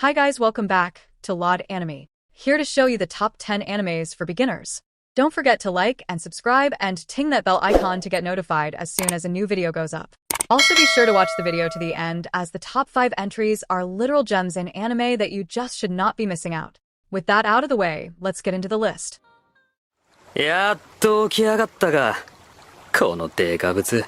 Hi guys, welcome back to Laud Anime. Here to show you the top 10 animes for beginners. Don't forget to like and subscribe and ting that bell icon to get notified as soon as a new video goes up. Also be sure to watch the video to the end as the top 5 entries are literal gems in anime that you just should not be missing out. With that out of the way, let's get into the list. やっと起き上がったが、このデカブツ。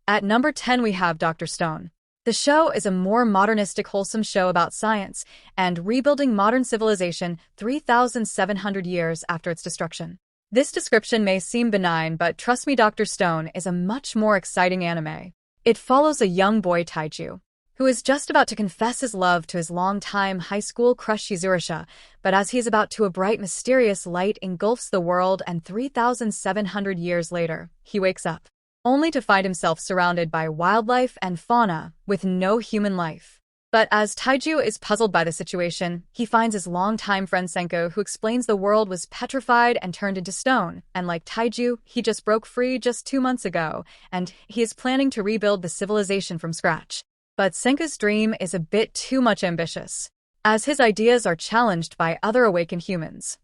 At number 10 we have Dr. Stone. The show is a more modernistic wholesome show about science and rebuilding modern civilization 3,700 years after its destruction. This description may seem benign, but trust me, Dr. Stone is a much more exciting anime. It follows a young boy Taiju, who is just about to confess his love to his longtime high school crush Shizurasha, but as he is about to, a bright mysterious light engulfs the world and 3,700 years later, he wakes up, only to find himself surrounded by wildlife and fauna with no human life. But as Taiju is puzzled by the situation, he finds his longtime friend Senko, who explains the world was petrified and turned into stone, and like Taiju, he just broke free just 2 months ago, and he is planning to rebuild the civilization from scratch. But Senko's dream is a bit too much ambitious, as his ideas are challenged by other awakened humans.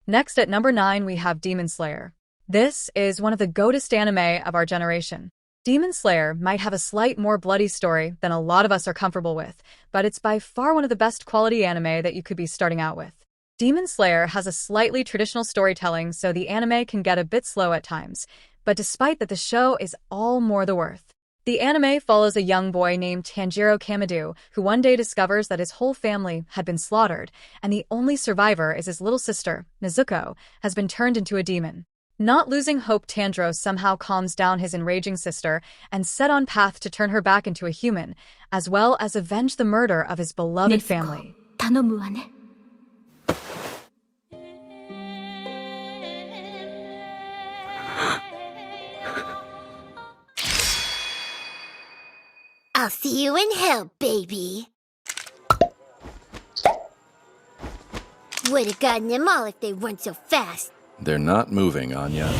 Next at number 9 we have Demon Slayer. This is one of the goatest anime of our generation. Demon Slayer might have a slight more bloody story than a lot of us are comfortable with, but it's by far one of the best quality anime that you could be starting out with. Demon Slayer has a slightly traditional storytelling, so the anime can get a bit slow at times, but despite that the show is all more the worth. The anime follows a young boy named Tanjiro Kamado, who one day discovers that his whole family had been slaughtered, and the only survivor is his little sister, Nezuko, has been turned into a demon. Not losing hope, Tanjiro somehow calms down his enraging sister and set on path to turn her back into a human, as well as avenge the murder of his beloved family. I'll see you in hell, baby. Would have gotten them all if they weren't so fast. They're not moving, Anya.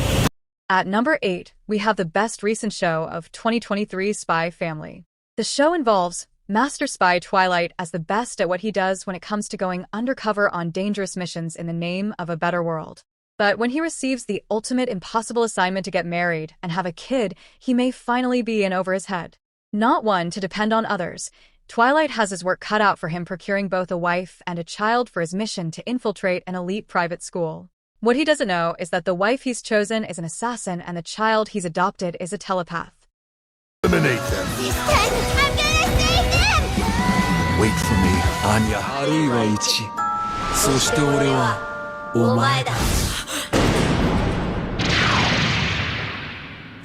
At number 8, we have the best recent show of 2023, Spy Family. The show involves Master Spy Twilight as the best at what he does when it comes to going undercover on dangerous missions in the name of a better world. But when he receives the ultimate impossible assignment to get married and have a kid, he may finally be in over his head. Not one to depend on others, Twilight has his work cut out for him, procuring both a wife and a child for his mission to infiltrate an elite private school. What he doesn't know is that the wife he's chosen is an assassin and the child he's adopted is a telepath. Eliminate them. These 10, I'm gonna save them! Wait for me, Anya. あるいは1、そして俺はお前だ。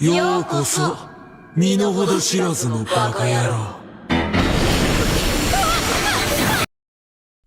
ようこそ身の程知らずのバカ野郎。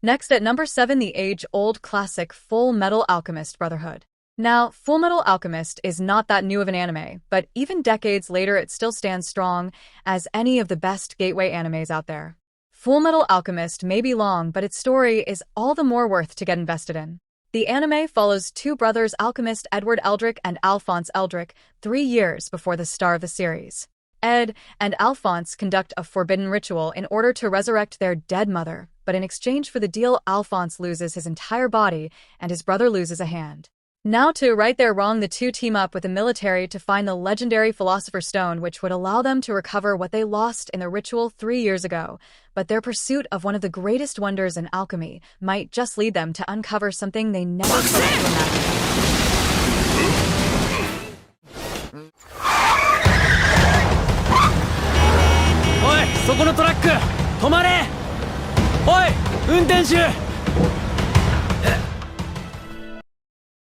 Next at number 7, the age-old classic Full Metal Alchemist Brotherhood. Now, Full Metal Alchemist is not that new of an anime, but even decades later it still stands strong as any of the best gateway animes out there. Full Metal Alchemist may be long, but its story is all the more worth to get invested in. The anime follows two brothers, alchemist Edward Eldrick and Alphonse Eldrick, 3 years before the star of the series. Ed and Alphonse conduct a forbidden ritual in order to resurrect their dead mother, but in exchange for the deal, Alphonse loses his entire body and his brother loses a hand. Now to right their wrong, the two team up with the military to find the legendary Philosopher's Stone, which would allow them to recover what they lost in the ritual 3 years ago. But their pursuit of one of the greatest wonders in alchemy might just lead them to uncover something they never thought to imagine. おい、そこのトラック、止まれ！おい、運転手！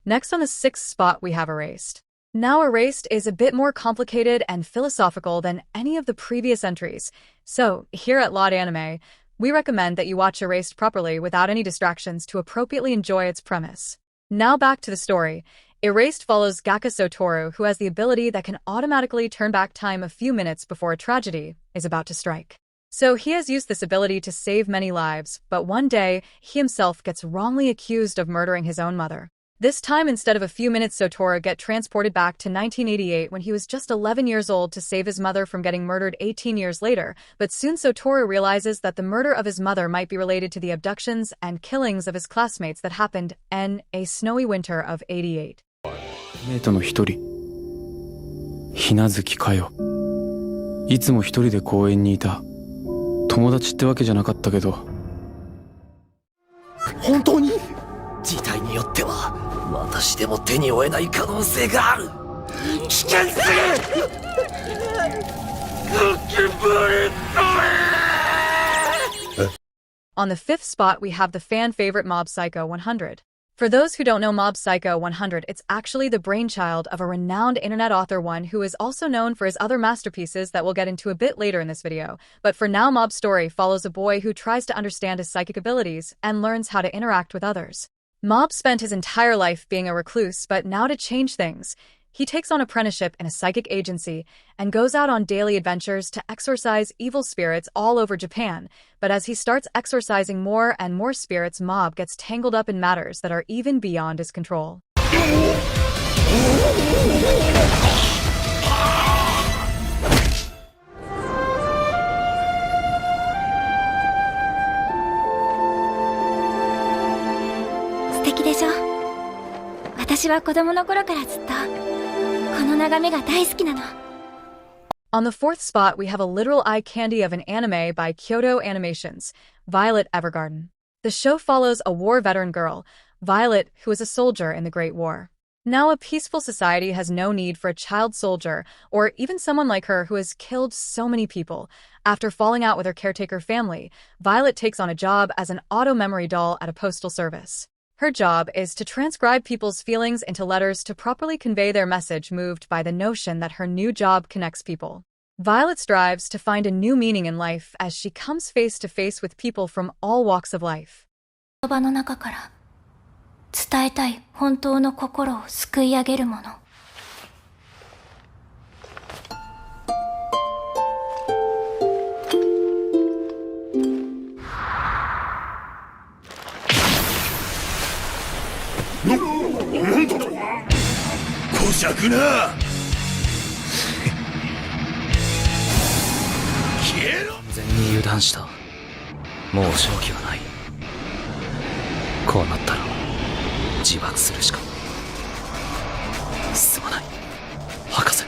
Next on the 6th spot we have Erased. Now Erased is a bit more complicated and philosophical than any of the previous entries, so here at Laud Anime, we recommend that you watch Erased properly without any distractions to appropriately enjoy its premise. Now back to the story. Erased follows Gaka Sotoru, who has the ability that can automatically turn back time a few minutes before a tragedy is about to strike. So he has used this ability to save many lives, but one day, he himself gets wrongly accused of murdering his own mother. This time, instead of a few minutes, Sotora get transported back to 1988 when he was just 11 years old to save his mother from getting murdered 18 years later, but soon Sotora realizes that the murder of his mother might be related to the abductions and killings of his classmates that happened in a snowy winter of 88. メイトの一人、ひなずきかよ。いつも一人で公園にいた。友達ってわけじゃなかったけど。本当に？事態によっては私でも手に負えない可能性がある。危険すぎる。On the fifth spot, we have the fan favorite Mob Psycho 100. For those who don't know Mob Psycho 100, it's actually the brainchild of a renowned internet author, one who is also known for his other masterpieces that we'll get into a bit later in this video. But for now, Mob's story follows a boy who tries to understand his psychic abilities and learns how to interact with others. Mob spent his entire life being a recluse, but now to change things, he takes on apprenticeship in a psychic agency and goes out on daily adventures to exorcise evil spirits all over Japan. But as he starts exorcising more and more spirits, Mob gets tangled up in matters that are even beyond his control. 素敵でしょ？私は子供の頃からずっとこの眺めが大好きなの。On the fourth spot, we have a literal eye candy of an anime by Kyoto Animations, Violet Evergarden. The show follows a war veteran girl, Violet, who is a soldier in the Great War. Now a peaceful society has no need for a child soldier or even someone like her who has killed so many people. After falling out with her caretaker family, Violet takes on a job as an auto-memory doll at a postal service. Her job is to transcribe people's feelings into letters to properly convey their message, moved by the notion that her new job connects people. Violet strives to find a new meaning in life as she comes face to face with people from all walks of life. 言葉の中から伝えたい本当の心をすくい上げるもの。小尺な。消えろ。完全に油断した。もう勝機はない。こうなったら自爆するしか。すまない、博士。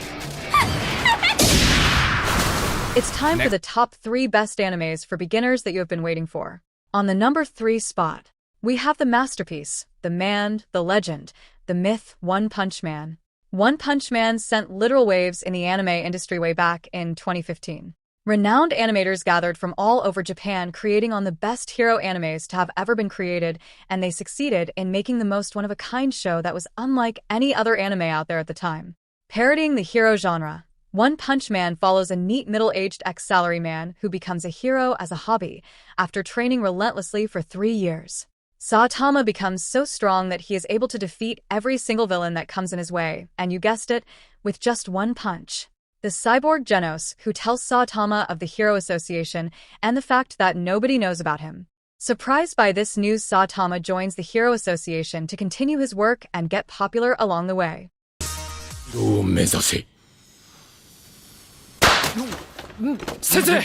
It's time for the top 3 best animes for beginners that you have been waiting for. On the number 3 spot, we have the masterpiece, the man, the legend, the myth, One Punch Man. One Punch Man sent literal waves in the anime industry way back in 2015. Renowned animators gathered from all over Japan, creating on the best hero animes to have ever been created, and they succeeded in making the most one-of-a-kind show that was unlike any other anime out there at the time. Parodying the hero genre, One Punch Man follows a neat middle-aged ex-salaryman who becomes a hero as a hobby after training relentlessly for 3 years. Saitama becomes so strong that he is able to defeat every single villain that comes in his way, and you guessed it, with just one punch. The cyborg Genos, who tells Saitama of the Hero Association and the fact that nobody knows about him. Surprised by this news, Saitama joins the Hero Association to continue his work and get popular along the way. 先生。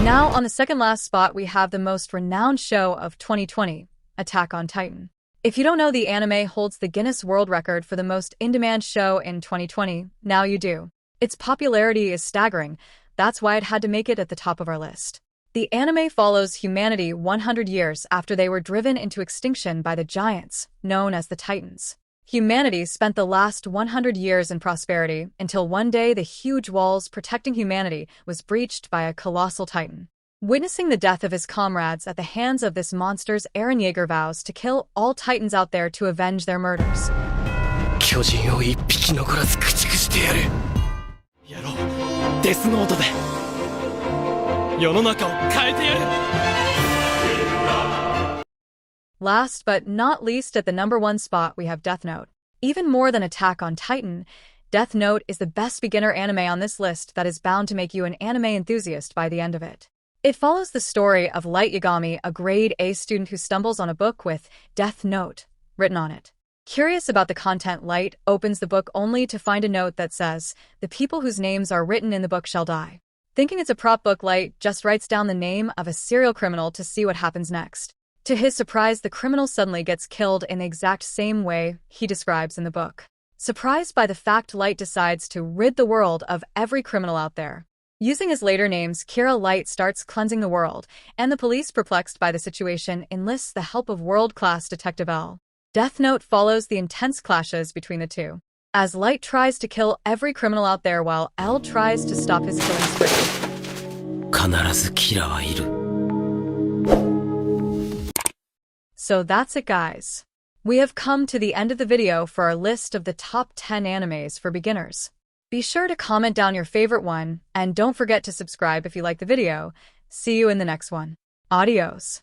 Now, on the second last spot, we have the most renowned show of 2020, Attack on Titan. If you don't know, the anime holds the Guinness World Record for the most in-demand show in 2020. Now you do. Its popularity is staggering. That's why it had to make it at the top of our list. The anime follows humanity 100 years after they were driven into extinction by the giants, known as the Titans. Humanity spent the last 100 years in prosperity until one day the huge walls protecting humanity was breached by a colossal Titan. Witnessing the death of his comrades at the hands of this monster's Eren Yeager vows to kill all Titans out there to avenge their murders. 巨人を一匹残らず駆逐してやる。やろう、デスノートで世の中を変えてやる。Last but not least, at the number 1 spot, we have Death Note. Even more than Attack on Titan, Death Note is the best beginner anime on this list that is bound to make you an anime enthusiast by the end of it. It follows the story of Light Yagami, a grade A student who stumbles on a book with Death Note written on it. Curious about the content, Light opens the book only to find a note that says, "The people whose names are written in the book shall die." Thinking it's a prop book, Light just writes down the name of a serial criminal to see what happens next. To his surprise, the criminal suddenly gets killed in the exact same way he describes in the book. Surprised by the fact, Light decides to rid the world of every criminal out there. Using his later names, Kira, Light starts cleansing the world, and the police, perplexed by the situation, enlists the help of world-class Detective L. Death Note follows the intense clashes between the two, as Light tries to kill every criminal out there while L tries to stop his killing spree. 必ずキラはいる。 So that's it, guys. We have come to the end of the video for our list of the top 10 animes for beginners. Be sure to comment down your favorite one, and don't forget to subscribe if you like the video. See you in the next one. Adios.